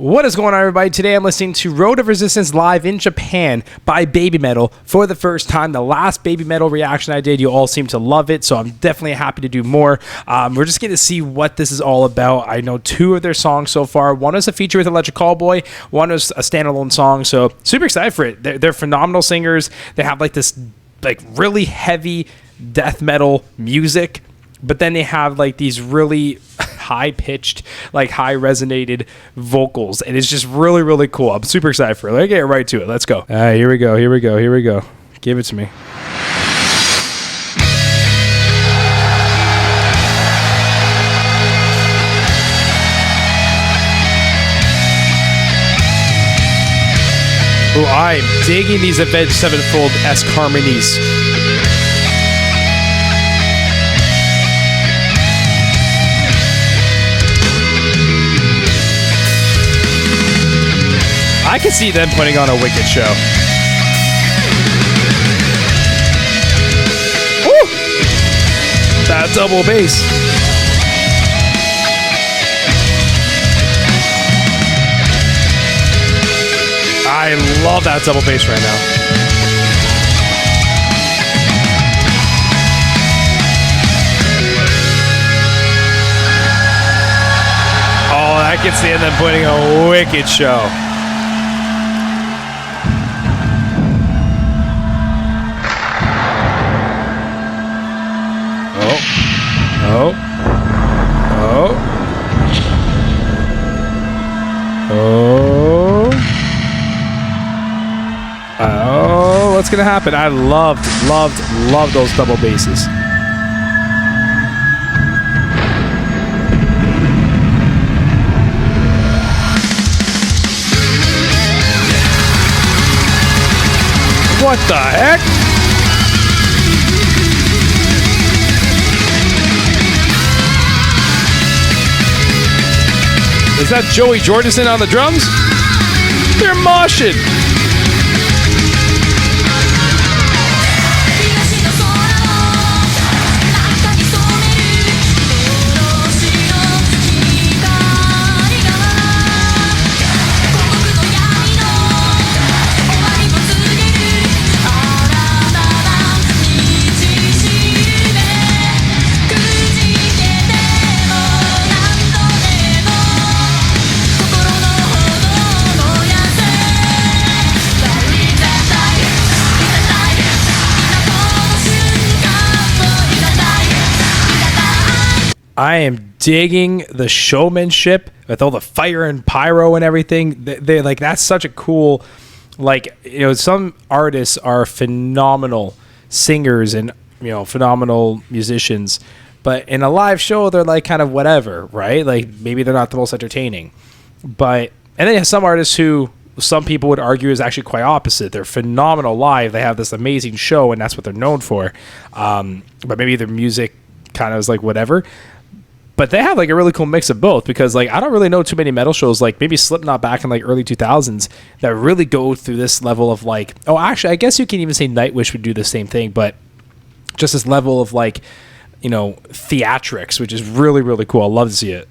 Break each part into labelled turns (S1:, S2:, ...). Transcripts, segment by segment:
S1: What is going on, everybody? Today I'm listening to Road of Resistance live in Japan by Babymetal for the first time. The last Babymetal reaction I did, you all seem to love it, so I'm definitely happy to do more. We're just going to see what this is all about. I know two of their songs so far. One is a feature with Electric Callboy, one is a standalone song, so super excited for it. They're phenomenal singers. They have like this really heavy death metal music, but then they have like these really high-pitched, like high-resonated vocals, and it's just really, really cool. I'm super excited for it. Let's get right to it. Let's go. All right, here we go. Give it to me. Oh, I'm digging these Avenged Sevenfold-esque harmonies. I can see them putting on a wicked show. Woo! That double bass. I love that double bass right now. Oh, I can see them putting a wicked show. Oh, what's gonna happen? I loved those double basses. What the heck? Is that Joey Jordison on the drums? They're moshing. I am digging the showmanship with all the fire and pyro and everything. They like, that's such a cool, like, you know, some artists are phenomenal singers and, you know, phenomenal musicians, but in a live show they're like kind of whatever, right? Like maybe they're not the most entertaining. But and then you have some artists who some people would argue is actually quite opposite. They're phenomenal live. They have this amazing show and that's what they're known for. But maybe their music kind of is like whatever. But they have like a really cool mix of both, because like I don't really know too many metal shows, like maybe Slipknot back in like early 2000s, that really go through this level of like, oh, actually I guess you can even say Nightwish would do the same thing, but just this level of like, you know, theatrics, which is really, really cool. I love to see it.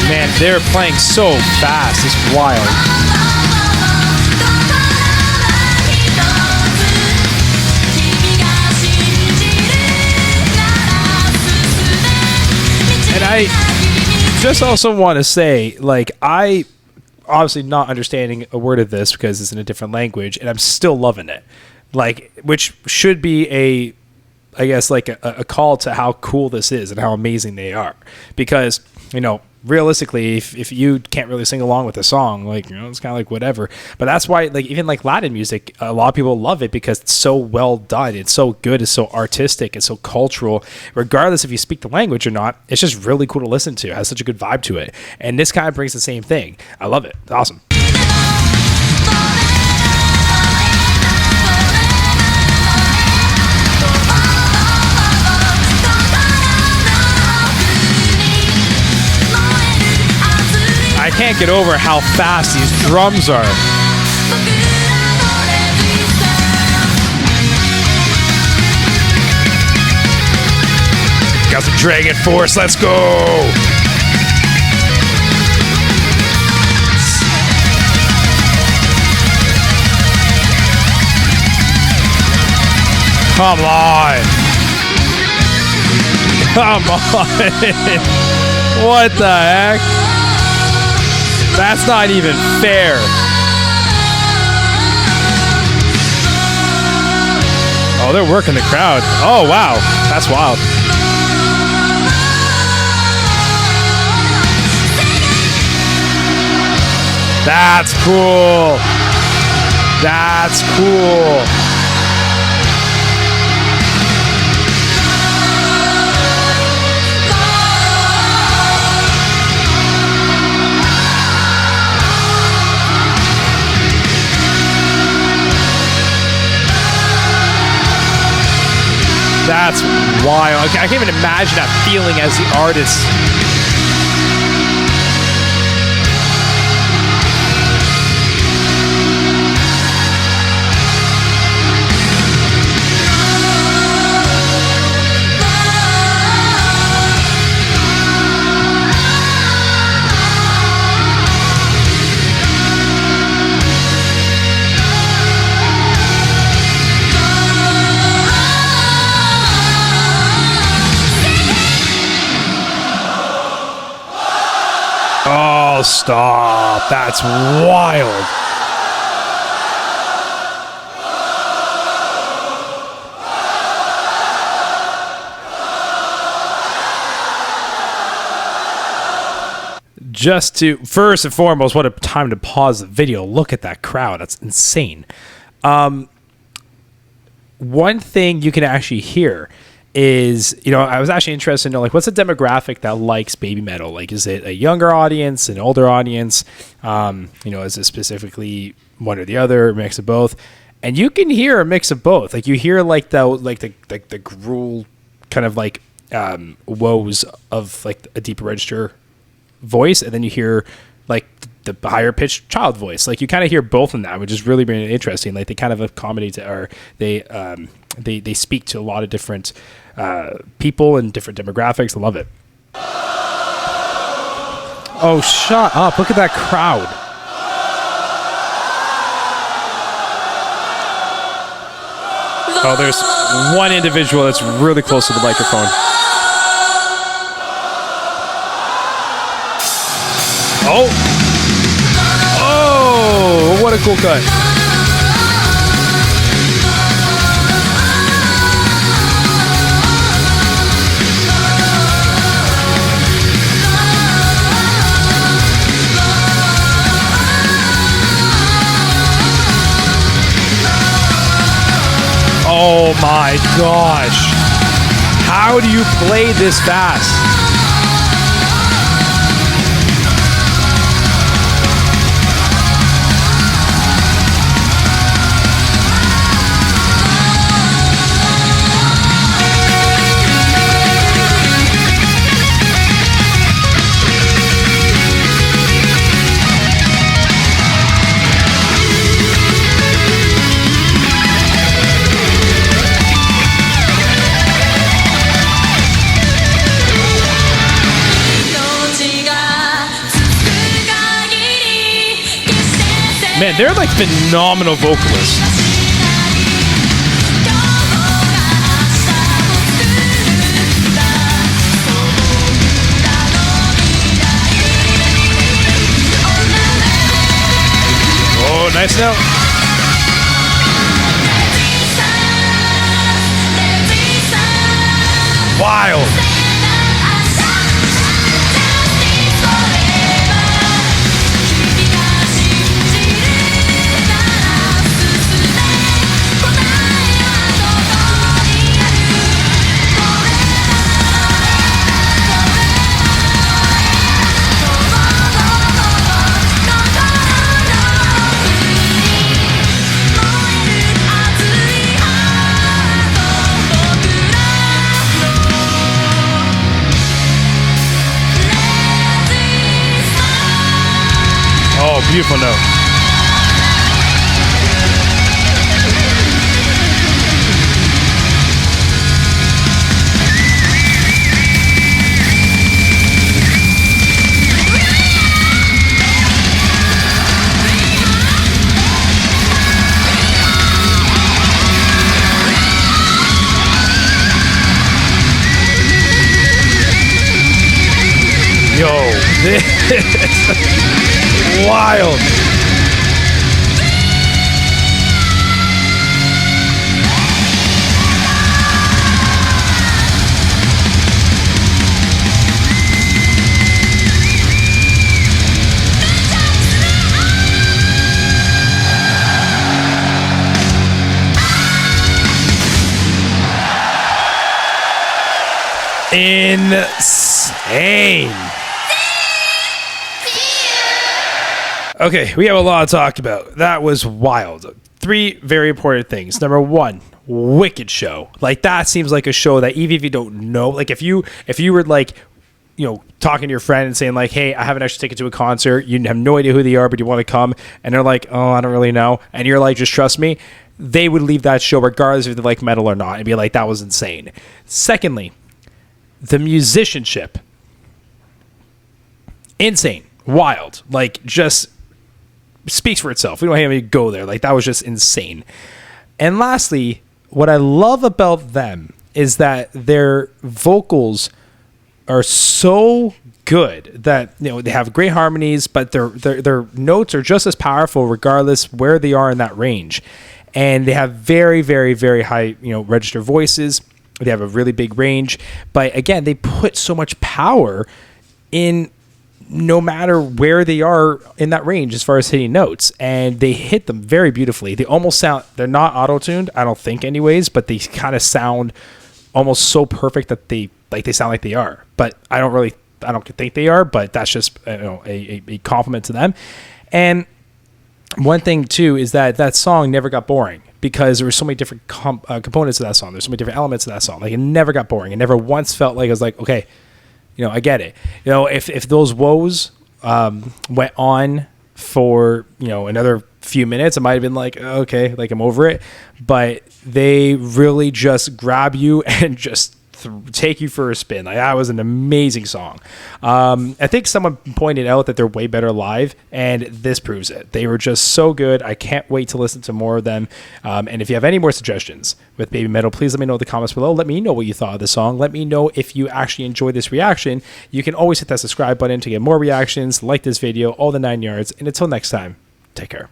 S1: Man, they're playing so fast. It's wild. And I just also want to say, like, I obviously not understanding a word of this because it's in a different language, and I'm still loving it. Like, which should be a, I guess, like a call to how cool this is and how amazing they are. Because, you know, realistically, if you can't really sing along with a song, like, you know, it's kind of like whatever. But that's why, like, even like Latin music, a lot of people love it because it's so well done. It's so good. It's so artistic. It's so cultural. Regardless if you speak the language or not, it's just really cool to listen to. It has such a good vibe to it. And this kind of brings the same thing. I love it. It's awesome. can't get over how fast these drums are. Got the Dragon Force, let's go! Come on! Come on! What the heck? That's not even fair. Oh, they're working the crowd. Oh, wow. That's wild. That's cool. That's cool. That's wild. I can't even imagine that feeling as the artist. Oh, stop. That's wild. Just to, first and foremost, what a time to pause the video. Look at that crowd. That's insane. One thing you can actually hear is, you know, I was actually interested to know, like, what's the demographic that likes Babymetal? Like, is it a younger audience, an older audience? You know, is it specifically one or the other, a mix of both? And you can hear a mix of both. Like, you hear like the gruel kind of like woes of like a deeper register voice, and then you hear like the higher pitched child voice. Like, you kind of hear both in that, which is really, really interesting. Like, they kind of accommodate, or they speak to a lot of different people and different demographics. I love it. Oh, shut up. Look at that crowd. Oh, there's one individual that's really close to the microphone. Oh. Oh, what a cool cut. Oh my gosh. How do you play this fast? Man, they're like phenomenal vocalists. Oh, nice note. Wild. Oh, beautiful note. Yo, this is wild. Insane. Okay, we have a lot to talk about. That was wild. 3 very important things. Number 1, wicked show. Like, that seems like a show that even if you don't know, like if you were like, you know, talking to your friend and saying like, hey, I have an extra ticket to a concert, you have no idea who they are, but you want to come, and they're like, oh, I don't really know, and you're like, just trust me, they would leave that show regardless if they like metal or not and be like, that was insane. Secondly, the musicianship. Insane. Wild. Like, just speaks for itself. We don't have to go there. Like, that was just insane. And lastly, what I love about them is that their vocals are so good that, you know, they have great harmonies, but their notes are just as powerful regardless where they are in that range. And they have very, very, very high, you know, register voices. They have a really big range, but again, they put so much power in no matter where they are in that range as far as hitting notes, and they hit them very beautifully. They almost sound, they're not auto-tuned, I don't think anyways, but they kind of sound almost so perfect that they sound like they are, but I don't think they are, but that's just, you know, a compliment to them. And one thing too is that song never got boring, because there were so many different components of that song. There's so many different elements of that song. Like, it never got boring. It never once felt like it was like, okay, you know, I get it. You know, if those woes went on for, you know, another few minutes, it might have been like, okay, like, I'm over it. But they really just grab you and just take you for a spin. Like, that was an amazing song. I think someone pointed out that they're way better live, and this proves it. They were just so good. I can't wait to listen to more of them. And if you have any more suggestions with Babymetal, please let me know in the comments below. Let me know what you thought of the song. Let me know if you actually enjoyed this reaction. You can always hit that subscribe button to get more reactions, like this video, all the 9 yards. And until next time, take care.